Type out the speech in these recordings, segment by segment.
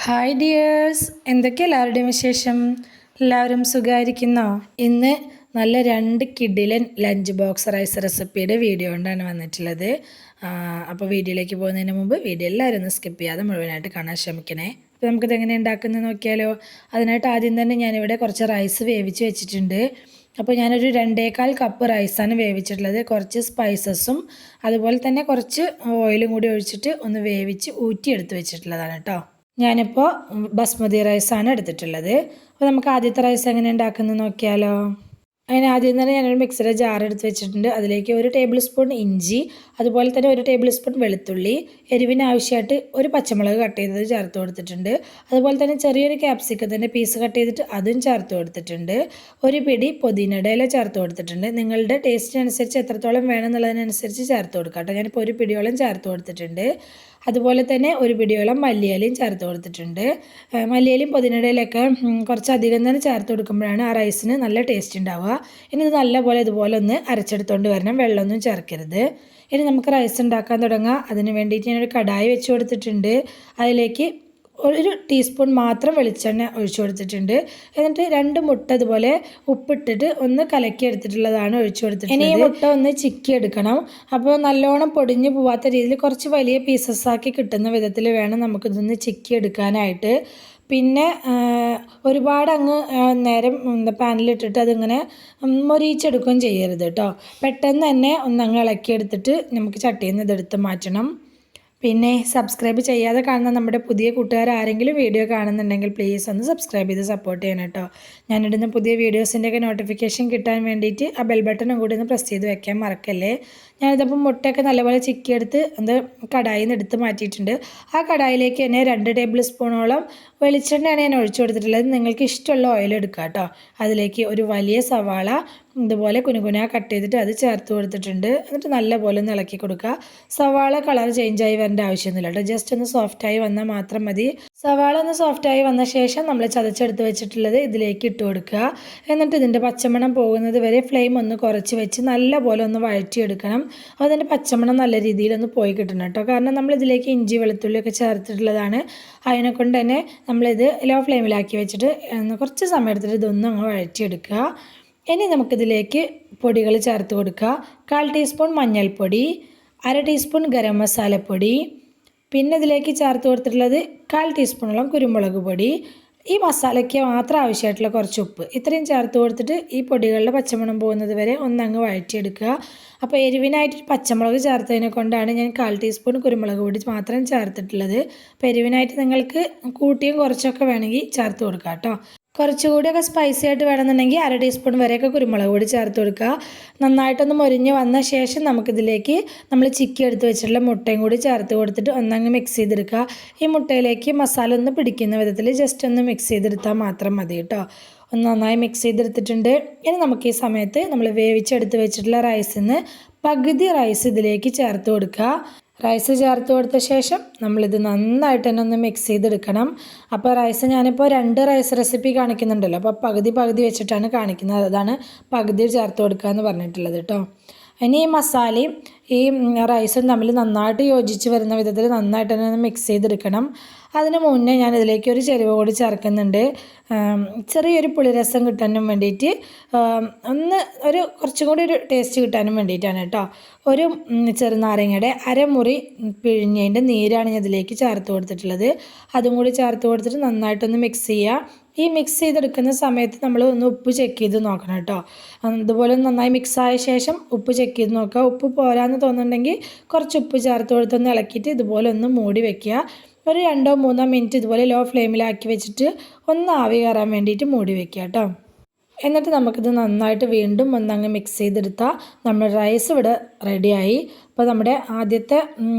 Hi dears, എന്തൊക്കെ എല്ലാവരുടെയും വിശേഷം? എല്ലാവരും സുഖമായിരിക്കുന്നോ? ഇന്ന് നല്ല 2 കിഡിലൻ ലഞ്ച് ബോക്സ് റൈസ് റെസിപ്പിയുടെ വീഡിയോ കൊണ്ടാണ് വന്നിട്ടുള്ളത്. അപ്പോൾ വീഡിയോയിലേക്ക് പോകുന്നതിന് മുമ്പ് വീഡിയോ എല്ലാവരും ഒന്ന് സ്കിപ്പ് ചെയ്യാതെ മുഴുവനായിട്ട് കാണാൻ ശ്രമിക്കണേ. അപ്പോൾ നമുക്കിത് എങ്ങനെ ഉണ്ടാക്കുന്നത് നോക്കിയാലോ. അതിനായിട്ട് ആദ്യം തന്നെ ഞാനിവിടെ കുറച്ച് റൈസ് വേവിച്ച് വെച്ചിട്ടുണ്ട്. അപ്പോൾ ഞാനൊരു 2.25 കപ്പ് റൈസാണ് വേവിച്ചിട്ടുള്ളത്. കുറച്ച് സ്പൈസസും അതുപോലെ തന്നെ കുറച്ച് ഓയിലും കൂടി ഒഴിച്ചിട്ട് ഒന്ന് വേവിച്ച് ഊറ്റിയെടുത്ത് വെച്ചിട്ടുള്ളതാണ് കേട്ടോ. ഞാനിപ്പോൾ ബസ്മതി റൈസാണ് എടുത്തിട്ടുള്ളത്. അപ്പോൾ നമുക്ക് ആദ്യത്തെ റൈസ് എങ്ങനെ ഉണ്ടാക്കുന്നത് നോക്കിയാലോ. അതിന് ആദ്യം തന്നെ ഞാനൊരു മിക്സിയുടെ ജാർ എടുത്ത് വെച്ചിട്ടുണ്ട്. അതിലേക്ക് 1 ടേബിൾ സ്പൂൺ ഇഞ്ചി, അതുപോലെ തന്നെ 1 ടേബിൾ സ്പൂൺ വെളുത്തുള്ളി, എരിവിന് ആവശ്യമായിട്ട് ഒരു പച്ചമുളക് കട്ട് ചെയ്തത് ചേർത്ത് കൊടുത്തിട്ടുണ്ട്. അതുപോലെ തന്നെ ചെറിയൊരു ക്യാപ്സിക്കത്തിൻ്റെ പീസ് കട്ട് ചെയ്തിട്ട് അതും ചേർത്ത് കൊടുത്തിട്ടുണ്ട്. ഒരു പിടി പുതിനയുടെ ഇല ചേർത്ത് കൊടുത്തിട്ടുണ്ട്. നിങ്ങളുടെ ടേസ്റ്റിനനുസരിച്ച് എത്രത്തോളം വേണമെന്നുള്ളതിനനുസരിച്ച് ചേർത്ത് കൊടുക്കാം കേട്ടോ. ഞാനിപ്പോൾ ഒരു പിടിയോളം ചേർത്ത് കൊടുത്തിട്ടുണ്ട്. അതുപോലെ തന്നെ ഒരു പിടിയോളം മല്ലിയിലയും ചേർത്ത് കൊടുത്തിട്ടുണ്ട്. മല്ലിയിലയും പുതിനയുടെ ഇലയൊക്കെ കുറച്ചധികം തന്നെ ചേർത്ത് കൊടുക്കുമ്പോഴാണ് ആ റൈസിന് നല്ല ടേസ്റ്റ് ഉണ്ടാവുക. ഇനി ഇത് നല്ലപോലെ ഇതുപോലെ ഒന്ന് അരച്ചെടുത്തുകൊണ്ട് വരണം, വെള്ളമൊന്നും ചേർക്കരുത്. ഇനി നമുക്ക് റൈസ് ഉണ്ടാക്കാൻ തുടങ്ങാം. അതിന് വേണ്ടിയിട്ട് ഞാനൊരു കടായി വെച്ച് കൊടുത്തിട്ടുണ്ട്. അതിലേക്ക് 1 ടീസ്പൂൺ മാത്രം വെളിച്ചെണ്ണ ഒഴിച്ചു കൊടുത്തിട്ടുണ്ട്. എന്നിട്ട് 2 മുട്ട ഇതുപോലെ ഉപ്പിട്ടിട്ട് ഒന്ന് കലക്കി എടുത്തിട്ടുള്ളതാണ് ഒഴിച്ചു കൊടുത്തിട്ടുള്ളത്. ഇനി ഈ മുട്ട ഒന്ന് ചിക്കി എടുക്കണം. അപ്പോൾ നല്ലോണം പൊടിഞ്ഞു പോവാത്ത രീതിയിൽ കുറച്ച് വലിയ പീസസ് ആക്കി കിട്ടുന്ന വിധത്തിൽ വേണം നമുക്കിതൊന്ന് ചിക്കി എടുക്കാനായിട്ട്. പിന്നെ ഒരുപാട് അങ്ങ് നേരം പാനിലിട്ടിട്ട് അതിങ്ങനെ മൊരിയിച്ചെടുക്കുകയും ചെയ്യരുത് കേട്ടോ. പെട്ടെന്ന് തന്നെ ഒന്നങ്ങ് ഇളക്കിയെടുത്തിട്ട് നമുക്ക് ചട്ടിയിൽ നിന്ന് ഇതെടുത്ത് മാറ്റണം. പിന്നെ സബ്സ്ക്രൈബ് ചെയ്യാതെ കാണുന്ന നമ്മുടെ പുതിയ കൂട്ടുകാർ ആരെങ്കിലും വീഡിയോ കാണുന്നുണ്ടെങ്കിൽ പ്ലീസ് ഒന്ന് സബ്സ്ക്രൈബ് ചെയ്ത് സപ്പോർട്ട് ചെയ്യണം കേട്ടോ. ഞാനിടുന്ന പുതിയ വീഡിയോസിൻ്റെയൊക്കെ നോട്ടിഫിക്കേഷൻ കിട്ടാൻ വേണ്ടിയിട്ട് ആ ബെൽ ബട്ടണും കൂടി ഒന്ന് പ്രസ് ചെയ്ത് വെക്കാൻ മറക്കല്ലേ. ഞാനിതപ്പോൾ മുട്ടയൊക്കെ നല്ലപോലെ ചിക്കിയെടുത്ത് അത് കടായിൽ നിന്ന് എടുത്ത് മാറ്റിയിട്ടുണ്ട്. ആ കടായിലേക്ക് തന്നെ 2 ടേബിൾ സ്പൂണോളം വെളിച്ചെണ്ണയാണ് ഞാൻ ഒഴിച്ചു കൊടുത്തിട്ടുള്ളത്. നിങ്ങൾക്ക് ഇഷ്ടമുള്ള ഓയിൽ എടുക്കുക കേട്ടോ. അതിലേക്ക് ഒരു വലിയ സവാള ഇതുപോലെ കുനുകുന കട്ട് ചെയ്തിട്ട് അത് ചേർത്ത് കൊടുത്തിട്ടുണ്ട്. എന്നിട്ട് നല്ലപോലെ ഒന്ന് ഇളക്കി കൊടുക്കുക. സവാള കളർ ചേഞ്ചായി വരേണ്ട ആവശ്യമൊന്നുമില്ല കേട്ടോ. ജസ്റ്റ് ഒന്ന് സോഫ്റ്റായി വന്നാൽ മാത്രം മതി. സവാള ഒന്ന് സോഫ്റ്റായി വന്ന ശേഷം നമ്മൾ ചതച്ചെടുത്ത് വെച്ചിട്ടുള്ളത് ഇതിലേക്ക് ഇട്ട് കൊടുക്കുക. എന്നിട്ട് ഇതിൻ്റെ പച്ചമണം പോകുന്നത് വരെ ഫ്ലെയിം ഒന്ന് കുറച്ച് വെച്ച് നല്ലപോലെ ഒന്ന് വഴറ്റിയെടുക്കണം. അപ്പോൾ അതിൻ്റെ പച്ചമണം നല്ല രീതിയിലൊന്ന് പോയി കിട്ടണം കേട്ടോ. കാരണം നമ്മളിതിലേക്ക് ഇഞ്ചി വെളുത്തുള്ളിയൊക്കെ ചേർത്തിട്ടുള്ളതാണ്. അതിനെക്കൊണ്ട് തന്നെ നമ്മളിത് ലോ ഫ്ലെയിമിലാക്കി വെച്ചിട്ട് കുറച്ച് സമയം എടുത്തിട്ട് ഇതൊന്നും അങ്ങ് വഴറ്റിയെടുക്കുക. ഇനി നമുക്കിതിലേക്ക് പൊടികൾ ചേർത്ത് കൊടുക്കുക. 1/4 ടീസ്പൂൺ മഞ്ഞൾപ്പൊടി, 1/2 ടീസ്പൂൺ ഗരം മസാലപ്പൊടി, പിന്നെ ഇതിലേക്ക് ചേർത്ത് കൊടുത്തിട്ടുള്ളത് 1/4 ടീസ്പൂണോളം കുരുമുളക് പൊടി, ഈ മസാലയ്ക്ക് മാത്രം ആവശ്യമായിട്ടുള്ള കുറച്ച് ഉപ്പ്, ഇത്രയും ചേർത്ത് കൊടുത്തിട്ട് ഈ പൊടികളുടെ പച്ചമണം പോകുന്നത് വരെ ഒന്നങ്ങ് വഴറ്റിയെടുക്കുക. അപ്പോൾ എരിവിനായിട്ട് പച്ചമുളക് ചേർത്തതിനെ കൊണ്ടാണ് ഞാൻ 1/4 ടീസ്പൂൺ കുരുമുളക് പൊടി മാത്രം ചേർത്തിട്ടുള്ളത്. അപ്പോൾ എരിവിനായിട്ട് നിങ്ങൾക്ക് കൂട്ടിയും കുറച്ചൊക്കെ വേണമെങ്കിൽ ചേർത്ത് കൊടുക്കാം കേട്ടോ. കുറച്ചുകൂടിയൊക്കെ സ്പൈസി ആയിട്ട് വേണമെന്നുണ്ടെങ്കിൽ 1/2 ടീസ്പൂൺ വരെയൊക്കെ കുരുമുളക് പൊടി ചേർത്ത് കൊടുക്കുക. നന്നായിട്ടൊന്ന് മൊരിഞ്ഞ് വന്ന ശേഷം നമുക്കിതിലേക്ക് നമ്മൾ ചിക്കി എടുത്ത് വെച്ചിട്ടുള്ള മുട്ടയും കൂടി ചേർത്ത് കൊടുത്തിട്ട് ഒന്നങ്ങ് മിക്സ് ചെയ്തെടുക്കുക. ഈ മുട്ടയിലേക്ക് മസാല ഒന്ന് പിടിക്കുന്ന വിധത്തിൽ ജസ്റ്റ് ഒന്ന് മിക്സ് ചെയ്തെടുത്താൽ മാത്രം മതി കേട്ടോ. ഒന്ന് നന്നായി മിക്സ് ചെയ്തെടുത്തിട്ടുണ്ട്. ഇനി നമുക്ക് ഈ സമയത്ത് നമ്മൾ വേവിച്ചെടുത്ത് വെച്ചിട്ടുള്ള റൈസിൽ നിന്ന് പകുതി റൈസ് ഇതിലേക്ക് ചേർത്ത് കൊടുക്കുക. റൈസ് ചേർത്ത് കൊടുത്ത ശേഷം നമ്മളിത് നന്നായിട്ട് തന്നെ ഒന്ന് മിക്സ് ചെയ്തെടുക്കണം. അപ്പോൾ റൈസ് ഞാനിപ്പോൾ 2 റൈസ് റെസിപ്പി കാണിക്കുന്നുണ്ടല്ലോ, അപ്പോൾ പകുതി വെച്ചിട്ടാണ് കാണിക്കുന്നത്. അതാണ് പകുതി ചേർത്ത് കൊടുക്കുക എന്ന് പറഞ്ഞിട്ടുള്ളത് കേട്ടോ. ഇനി ഈ മസാലയും ഈ റൈസും തമ്മിൽ നന്നായിട്ട് യോജിച്ച് വരുന്ന വിധത്തിൽ നന്നായിട്ട് തന്നെ ഒന്ന് മിക്സ് ചെയ്തെടുക്കണം. അതിന് മുന്നേ ഞാൻ ഇതിലേക്ക് ഒരു ചേരുവ കൂടി ചേർക്കുന്നുണ്ട്. ചെറിയൊരു പുളിരസം കിട്ടാനും വേണ്ടിയിട്ട്, കുറച്ചും കൂടി ഒരു ടേസ്റ്റ് കിട്ടാനും വേണ്ടിയിട്ടാണ് കേട്ടോ. ഒരു ചെറുനാരങ്ങയുടെ അരമുറി പിഴിഞ്ഞതിൻ്റെ നീരാണ് ഞാൻ ഇതിലേക്ക് ചേർത്ത് കൊടുത്തിട്ടുള്ളത്. അതും കൂടി ചേർത്ത് കൊടുത്തിട്ട് നന്നായിട്ടൊന്ന് മിക്സ് ചെയ്യുക. ഈ മിക്സ് ചെയ്തെടുക്കുന്ന സമയത്ത് നമ്മൾ ഒന്ന് ഉപ്പ് ചെക്ക് ചെയ്ത് നോക്കണം കേട്ടോ. അതുപോലെ നന്നായി മിക്സായ ശേഷം ഉപ്പ് ചെക്ക് ചെയ്ത് നോക്കുക. ഉപ്പ് പോരാന്ന് തോന്നുന്നുണ്ടെങ്കിൽ കുറച്ച് ഉപ്പ് ചേർത്ത് കൊടുത്തൊന്ന് ഇളക്കിയിട്ട് ഇതുപോലെ ഒന്ന് മൂടി വെക്കുക. ഒരു 2-3 മിനിറ്റ് ഇതുപോലെ ലോ ഫ്ലെയിമിലാക്കി വെച്ചിട്ട് ഒന്ന് ആവി കയറാൻ വേണ്ടിയിട്ട് മൂടി വെക്കുക കേട്ടോ. എന്നിട്ട് നമുക്കിത് നന്നായിട്ട് വീണ്ടും ഒന്നങ്ങ് മിക്സ് ചെയ്തെടുത്താൽ നമ്മുടെ റൈസ് ഇവിടെ റെഡിയായി. അപ്പോൾ നമ്മുടെ ആദ്യത്തെ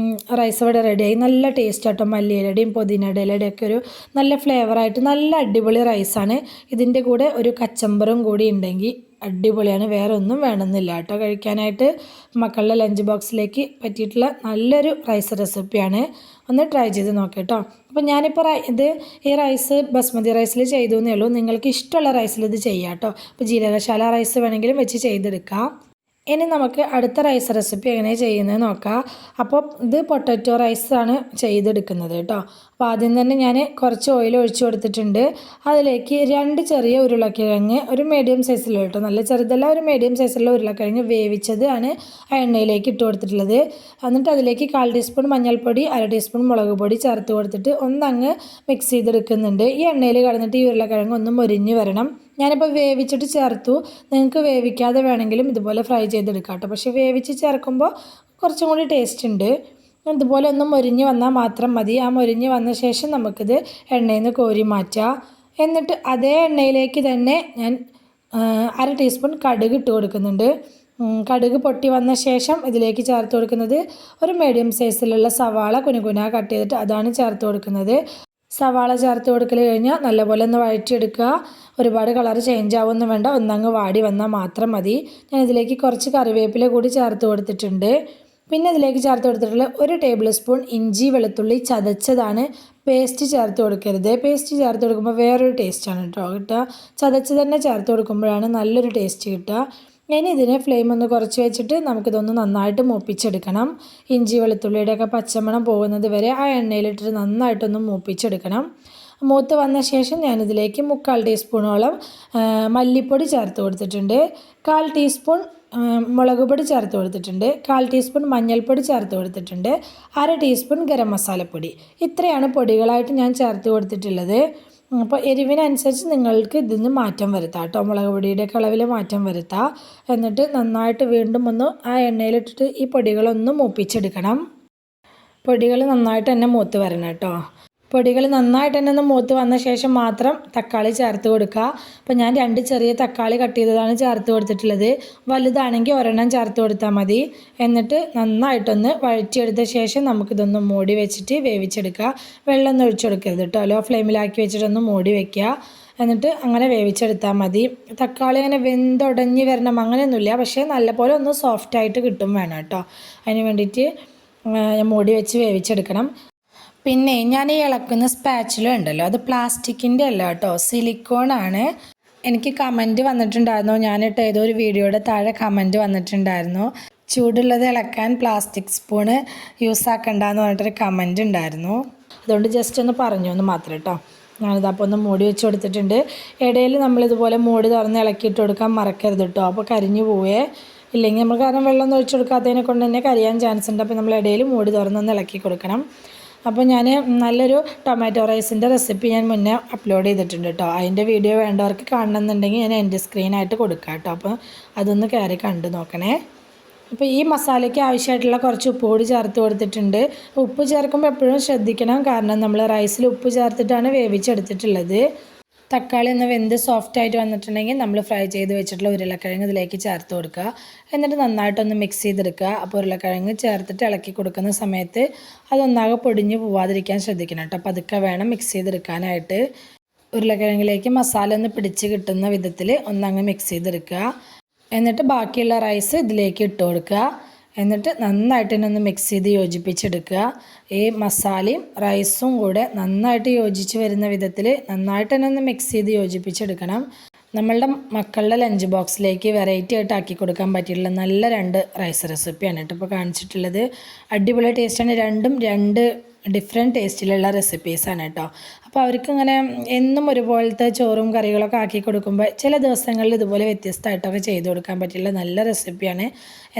റൈസ് ഇവിടെ റെഡിയായി. നല്ല ടേസ്റ്റ് ആട്ടോ. മല്ലിയിലയുടെയും പുതിനയുടെ ഇലയുടെയൊക്കെ ഒരു നല്ല ഫ്ലേവറായിട്ട് നല്ല അടിപൊളി റൈസാണ്. ഇതിൻ്റെ കൂടെ ഒരു കച്ചമ്പറും കൂടി ഉണ്ടെങ്കിൽ അടിപൊളിയാണ്. വേറെ ഒന്നും വേണമെന്നില്ല കേട്ടോ കഴിക്കാനായിട്ട്. മക്കളുടെ ലഞ്ച് ബോക്സിലേക്ക് പറ്റിയിട്ടുള്ള നല്ലൊരു റൈസ് റെസിപ്പിയാണ്. ഒന്ന് ട്രൈ ചെയ്ത് നോക്കാം കേട്ടോ. അപ്പോൾ ഞാനിപ്പോൾ ഈ റൈസ് ബസ്മതി റൈസിൽ ചെയ്തു എന്നേ ഉള്ളൂ. നിങ്ങൾക്ക് ഇഷ്ടമുള്ള റൈസിൽ ഇത് ചെയ്യാം കേട്ടോ. അപ്പോൾ ജീരകശാല റൈസ് വേണമെങ്കിലും വെച്ച് ചെയ്തെടുക്കാം. ഇനി നമുക്ക് അടുത്ത റൈസ് റെസിപ്പി എങ്ങനെ ചെയ്യുന്നത് നോക്കാം. അപ്പോൾ ഇത് പൊട്ടറ്റോ റൈസാണ് ചെയ്തെടുക്കുന്നത് കേട്ടോ. അപ്പോൾ ആദ്യം തന്നെ ഞാൻ കുറച്ച് ഓയിൽ ഒഴിച്ചു കൊടുത്തിട്ടുണ്ട്. അതിലേക്ക് 2 ചെറിയ ഉരുളക്കിഴങ്ങ്, ഒരു മീഡിയം സൈസിലുള്ള കേട്ടോ, നല്ല ചെറുതല്ല, ഒരു മീഡിയം സൈസിലുള്ള ഉരുളക്കിഴങ്ങ് വേവിച്ചത് ആണ് ആ എണ്ണയിലേക്ക് ഇട്ട് കൊടുത്തിട്ടുള്ളത്. എന്നിട്ട് അതിലേക്ക് 1/4 ടീസ്പൂൺ മഞ്ഞൾപ്പൊടി, 1/2 ടീസ്പൂൺ മുളക് പൊടി ചേർത്ത് കൊടുത്തിട്ട് ഒന്നങ്ങ് മിക്സ് ചെയ്തെടുക്കുന്നുണ്ട്. ഈ എണ്ണയിൽ കിടന്നിട്ട് ഈ ഉരുളക്കിഴങ്ങ് ഒന്ന് മൊരിഞ്ഞ് വരണം. ഞാനിപ്പോൾ വേവിച്ചിട്ട് ചേർത്തു. നിങ്ങൾക്ക് വേവിക്കാതെ വേണമെങ്കിലും ഇതുപോലെ ഫ്രൈ ചെയ്തെടുക്കാം കേട്ടോ. പക്ഷേ വേവിച്ച് ചേർക്കുമ്പോൾ കുറച്ചും കൂടി ടേസ്റ്റ് ഉണ്ട്. ഇതുപോലെ ഒന്ന് മൊരിഞ്ഞ് വന്നാൽ മാത്രം മതി. ആ മൊരിഞ്ഞ് വന്ന ശേഷം നമുക്കിത് എണ്ണയിൽ നിന്ന് കോരി മാറ്റാം. എന്നിട്ട് അതേ എണ്ണയിലേക്ക് തന്നെ ഞാൻ 1/2 ടീസ്പൂൺ കടുക് ഇട്ട് കൊടുക്കുന്നുണ്ട്. കടുക് പൊട്ടി വന്ന ശേഷം ഇതിലേക്ക് ചേർത്ത് കൊടുക്കുന്നത് ഒരു മീഡിയം സൈസിലുള്ള സവാള കുനുകുന കട്ട് ചെയ്തിട്ട് അതാണ് ചേർത്ത് കൊടുക്കുന്നത്. സവാള ചേർത്ത് കൊടുക്കൽ കഴിഞ്ഞാൽ നല്ലപോലെ ഒന്ന് വഴറ്റിയെടുക്കുക. ഒരുപാട് കളർ ചേഞ്ച് ആവുമൊന്നും വേണ്ട, ഒന്നങ്ങ് വാടി വന്നാൽ മാത്രം മതി. ഞാൻ ഇതിലേക്ക് കുറച്ച് കറിവേപ്പില കൂടി ചേർത്ത് കൊടുത്തിട്ടുണ്ട്. പിന്നെ ഇതിലേക്ക് ചേർത്ത് കൊടുത്തിട്ടുള്ള 1 ടേബിൾ സ്പൂൺ ഇഞ്ചി വെളുത്തുള്ളി ചതച്ചതാണ്. പേസ്റ്റ് ചേർത്ത് കൊടുക്കരുത്. പേസ്റ്റ് ചേർത്ത് കൊടുക്കുമ്പോൾ വേറൊരു ടേസ്റ്റാണ് കേട്ടോ കിട്ടുക. ചതച്ച് തന്നെ ചേർത്ത് കൊടുക്കുമ്പോഴാണ് നല്ലൊരു ടേസ്റ്റ് കിട്ടുക. ഇനി ഇതിനെ ഫ്ലെയിം ഒന്ന് കുറച്ച് വെച്ചിട്ട് നമുക്കിതൊന്ന് നന്നായിട്ട് മൂപ്പിച്ചെടുക്കണം. ഇഞ്ചി വെളുത്തുള്ളിയുടെയൊക്കെ പച്ചമണം പോകുന്നത് വരെ ആ എണ്ണയിലിട്ടിട്ട് നന്നായിട്ടൊന്ന് മൂപ്പിച്ചെടുക്കണം. മൂത്ത് വന്ന ശേഷം ഞാനിതിലേക്ക് 3/4 ടീസ്പൂണോളം മല്ലിപ്പൊടി ചേർത്ത് കൊടുത്തിട്ടുണ്ട്. 1/4 ടീസ്പൂൺ മുളക് പൊടി ചേർത്ത് കൊടുത്തിട്ടുണ്ട്. 1/4 ടീസ്പൂൺ മഞ്ഞൾപ്പൊടി ചേർത്ത് കൊടുത്തിട്ടുണ്ട്. 1/2 ടീസ്പൂൺ ഗരം മസാലപ്പൊടി. ഇത്രയാണ് പൊടികളായിട്ട് ഞാൻ ചേർത്ത് കൊടുത്തിട്ടുള്ളത്. അപ്പോൾ എരിവിനനുസരിച്ച് നിങ്ങൾക്ക് ഇതിന് മാറ്റം വരുത്താം കേട്ടോ. മുളക് പൊടിയുടെ അളവിൽ മാറ്റം വരുത്താം. എന്നിട്ട് നന്നായിട്ട് വീണ്ടും ഒന്ന് ആ എണ്ണയിലിട്ടിട്ട് ഈ പൊടികളൊന്ന് മൂപ്പിച്ചെടുക്കണം. പൊടികൾ നന്നായിട്ട് തന്നെ മൂത്ത് വരണം കേട്ടോ. പൊടികൾ നന്നായിട്ട് തന്നെ ഒന്ന് മൂത്ത് വന്ന ശേഷം മാത്രം തക്കാളി ചേർത്ത് കൊടുക്കുക. അപ്പോൾ ഞാൻ 2 ചെറിയ തക്കാളി കട്ട് ചെയ്തതാണ് ചേർത്ത് കൊടുത്തിട്ടുള്ളത്. വലുതാണെങ്കിൽ ഒരെണ്ണം ചേർത്ത് കൊടുത്താൽ മതി. എന്നിട്ട് നന്നായിട്ടൊന്ന് വഴറ്റിയെടുത്ത ശേഷം നമുക്കിതൊന്ന് മൂടി വെച്ചിട്ട് വേവിച്ചെടുക്കുക. വെള്ളമൊന്നും ഒഴിച്ചു കൊടുക്കരുത് കേട്ടോ. ലോ ഫ്ലെയിമിലാക്കി വെച്ചിട്ടൊന്ന് മൂടി വയ്ക്കുക. എന്നിട്ട് അങ്ങനെ വേവിച്ചെടുത്താൽ മതി. തക്കാളി അങ്ങനെ വെന്തുടഞ്ഞ് വരണം അങ്ങനെയൊന്നുമില്ല, പക്ഷേ നല്ലപോലെ ഒന്ന് സോഫ്റ്റായിട്ട് കിട്ടും വേണം കേട്ടോ. അതിന് വേണ്ടിയിട്ട് മൂടി വെച്ച് വേവിച്ചെടുക്കണം. പിന്നെ ഞാൻ ഈ ഇളക്കുന്ന സ്പാച്ചുല ഉണ്ടല്ലോ, അത് പ്ലാസ്റ്റിക്കിൻ്റെ അല്ല കേട്ടോ, സിലിക്കോണാണ്. എനിക്ക് കമൻറ്റ് വന്നിട്ടുണ്ടായിരുന്നു, ഞാനിട്ട് ഏതോ ഒരു വീഡിയോയുടെ താഴെ കമൻറ്റ് വന്നിട്ടുണ്ടായിരുന്നു, ചൂടുള്ളത് ഇളക്കാൻ പ്ലാസ്റ്റിക് സ്പൂണ് യൂസ് ആക്കണ്ടെന്ന് പറഞ്ഞിട്ടൊരു കമൻറ്റ് ഉണ്ടായിരുന്നു. അതുകൊണ്ട് ജസ്റ്റ് ഒന്ന് പറഞ്ഞു എന്ന് മാത്രം കേട്ടോ. ഞാനിതപ്പോൾ ഒന്ന് മൂടി വെച്ച് കൊടുത്തിട്ടുണ്ട്. ഇടയിൽ നമ്മളിതുപോലെ മൂടി തുറന്ന് ഇളക്കിയിട്ട് കൊടുക്കാൻ മറക്കരുത് കേട്ടോ. അപ്പോൾ കരിഞ്ഞു പോവേ. ഇല്ലെങ്കിൽ നമ്മൾ കാരണം വെള്ളം ഒഴിച്ചു കൊടുക്കാത്തതിനെ കൊണ്ട് തന്നെ കരിയാൻ ചാൻസ് ഉണ്ട്. അപ്പോൾ നമ്മൾ ഇടയിൽ മൂടി തുറന്നൊന്ന് ഇളക്കി കൊടുക്കണം. അപ്പോൾ ഞാൻ നല്ലൊരു ടൊമാറ്റോ റൈസിൻ്റെ റെസിപ്പി ഞാൻ മുന്നേ അപ്ലോഡ് ചെയ്തിട്ടുണ്ട് കേട്ടോ. അതിൻ്റെ വീഡിയോ വേണ്ടവർക്ക് കാണണമെന്നുണ്ടെങ്കിൽ ഞാൻ എൻ്റെ സ്ക്രീനായിട്ട് കൊടുക്കാം കേട്ടോ. അപ്പോൾ അതൊന്ന് കയറി കണ്ടു നോക്കണേ. അപ്പോൾ ഈ മസാലയ്ക്ക് ആവശ്യമായിട്ടുള്ള കുറച്ച് ഉപ്പ് കൂടി ചേർത്ത് കൊടുത്തിട്ടുണ്ട്. ഉപ്പ് ചേർക്കുമ്പോൾ എപ്പോഴും ശ്രദ്ധിക്കണം, കാരണം നമ്മൾ റൈസിൽ ഉപ്പ് ചേർത്തിട്ടാണ് വേവിച്ചെടുത്തിട്ടുള്ളത്. തക്കാളി ഒന്ന് വെന്ത് സോഫ്റ്റായിട്ട് വന്നിട്ടുണ്ടെങ്കിൽ നമ്മൾ ഫ്രൈ ചെയ്ത് വെച്ചിട്ടുള്ള ഉരുളക്കിഴങ്ങ് ഇതിലേക്ക് ചേർത്ത് കൊടുക്കുക. എന്നിട്ട് നന്നായിട്ടൊന്ന് മിക്സ് ചെയ്തെടുക്കുക. അപ്പോൾ ഉരുളക്കിഴങ്ങ് ചേർത്തിട്ട് ഇളക്കി കൊടുക്കുന്ന സമയത്ത് അതൊന്നാകെ പൊടിഞ്ഞ് പോവാതിരിക്കാൻ ശ്രദ്ധിക്കണം കേട്ടോ. അപ്പോൾ അതൊക്കെ വേണം മിക്സ് ചെയ്തെടുക്കാനായിട്ട്. ഉരുളക്കിഴങ്ങിലേക്ക് മസാല ഒന്ന് പിടിച്ച് കിട്ടുന്ന വിധത്തിൽ ഒന്നങ്ങ് മിക്സ് ചെയ്തെടുക്കുക. എന്നിട്ട് ബാക്കിയുള്ള റൈസ് ഇതിലേക്ക് ഇട്ട് കൊടുക്കുക. എന്നിട്ട് നന്നായിട്ട് തന്നെ ഒന്ന് മിക്സ് ചെയ്ത് യോജിപ്പിച്ചെടുക്കുക. ഈ മസാലയും റൈസും കൂടെ നന്നായിട്ട് യോജിച്ച് വരുന്ന വിധത്തിൽ നന്നായിട്ട് തന്നെ ഒന്ന് മിക്സ് ചെയ്ത് യോജിപ്പിച്ചെടുക്കണം. നമ്മളുടെ മക്കളുടെ ലഞ്ച് ബോക്സിലേക്ക് വെറൈറ്റി ആയിട്ട് ആക്കി കൊടുക്കാൻ പറ്റിയിട്ടുള്ള നല്ല 2 റൈസ് റെസിപ്പിയാണ് കേട്ടോ ഇപ്പോൾ കാണിച്ചിട്ടുള്ളത്. അടിപൊളി ടേസ്റ്റാണ്. രണ്ടും 2 ഡിഫറെൻറ്റ് ടേസ്റ്റിലുള്ള റെസിപ്പീസാണ് കേട്ടോ. അപ്പോൾ അവർക്കിങ്ങനെ എന്നും ഒരുപോലത്തെ ചോറും കറികളൊക്കെ ആക്കി കൊടുക്കുമ്പോൾ ചില ദിവസങ്ങളിൽ ഇതുപോലെ വ്യത്യസ്തമായിട്ടൊക്കെ ചെയ്ത് കൊടുക്കാൻ പറ്റിയുള്ള നല്ല റെസിപ്പിയാണ്.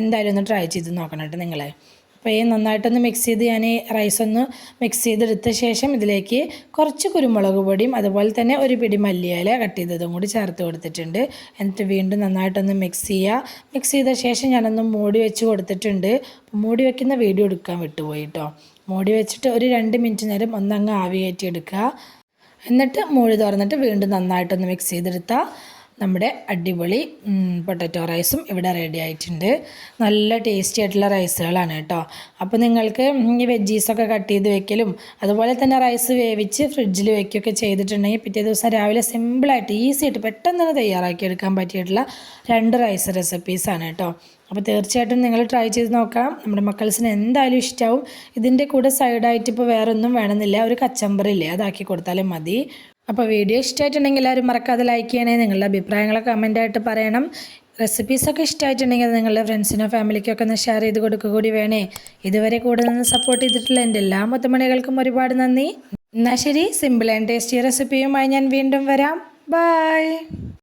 എന്തായാലും ഒന്ന് ട്രൈ ചെയ്ത് നോക്കണം കേട്ടോ നിങ്ങളെ. അപ്പോൾ ഈ നന്നായിട്ടൊന്ന് മിക്സ് ചെയ്ത് ഞാൻ ഈ റൈസൊന്ന് മിക്സ് ചെയ്തെടുത്ത ശേഷം ഇതിലേക്ക് കുറച്ച് കുരുമുളക് പൊടിയും അതുപോലെ തന്നെ ഒരു പിടി മല്ലിയില കട്ട് ചെയ്തതും കൂടി ചേർത്ത് കൊടുത്തിട്ടുണ്ട്. എന്നിട്ട് വീണ്ടും നന്നായിട്ടൊന്ന് മിക്സ് ചെയ്യുക. മിക്സ് ചെയ്ത ശേഷം ഞാനൊന്ന് മൂടി വെച്ച് കൊടുത്തിട്ടുണ്ട്. മൂടി വയ്ക്കുന്ന വീഡിയോ എടുക്കാൻ വിട്ടുപോയി കേട്ടോ. മൂടി വെച്ചിട്ട് ഒരു 2 മിനിറ്റ് നേരം ഒന്നങ്ങ് ആവി കയറ്റി എടുക്കുക. എന്നിട്ട് മൂടി തുറന്നിട്ട് വീണ്ടും നന്നായിട്ടൊന്ന് മിക്സ് ചെയ്തെടുത്താൽ നമ്മുടെ അടിപൊളി പൊട്ടറ്റോ റൈസും ഇവിടെ റെഡി ആയിട്ടുണ്ട്. നല്ല ടേസ്റ്റി ആയിട്ടുള്ള റൈസുകളാണ് കേട്ടോ. അപ്പോൾ നിങ്ങൾക്ക് ഈ വെജീസൊക്കെ കട്ട് ചെയ്ത് വെക്കലും അതുപോലെ തന്നെ റൈസ് വേവിച്ച് ഫ്രിഡ്ജിൽ വെക്കുകയൊക്കെ ചെയ്തിട്ടുണ്ടെങ്കിൽ പിറ്റേ ദിവസം രാവിലെ സിമ്പിളായിട്ട് ഈസി ആയിട്ട് പെട്ടെന്ന് തന്നെ തയ്യാറാക്കി എടുക്കാൻ പറ്റിയിട്ടുള്ള 2 റൈസ് റെസിപ്പീസാണ് കേട്ടോ. അപ്പോൾ തീർച്ചയായിട്ടും നിങ്ങൾ ട്രൈ ചെയ്ത് നോക്കാം. നമ്മുടെ മക്കൾസിന് എന്തായാലും ഇഷ്ടമാവും. ഇതിൻ്റെ കൂടെ സൈഡായിട്ട് ഇപ്പോൾ വേറെ ഒന്നും വേണമെന്നില്ല, ഒരു കച്ചമ്പറില്ലേ അതാക്കി കൊടുത്താലും മതി. അപ്പോൾ വീഡിയോ ഇഷ്ടമായിട്ടുണ്ടെങ്കിൽ എല്ലാവരും മറക്കാതെ ലൈക്ക് ചെയ്യണേ. നിങ്ങളുടെ അഭിപ്രായങ്ങളൊക്കെ കമൻറ്റായിട്ട് പറയണം. റെസിപ്പീസൊക്കെ ഇഷ്ടമായിട്ടുണ്ടെങ്കിൽ നിങ്ങളുടെ ഫ്രണ്ട്സിനോ ഫാമിലിക്കൊക്കെ ഒന്ന് ഷെയർ ചെയ്ത് കൊടുക്കുക കൂടി വേണേ. ഇതുവരെ കൂടെ നിന്ന് സപ്പോർട്ട് ചെയ്തിട്ടുള്ള എൻ്റെ എല്ലാ മുത്തമണികൾക്കും ഒരുപാട് നന്ദി. എന്നാൽ ശരി, സിമ്പിൾ ആൻഡ് ടേസ്റ്റി റെസിപ്പിയുമായി ഞാൻ വീണ്ടും വരാം. ബൈ.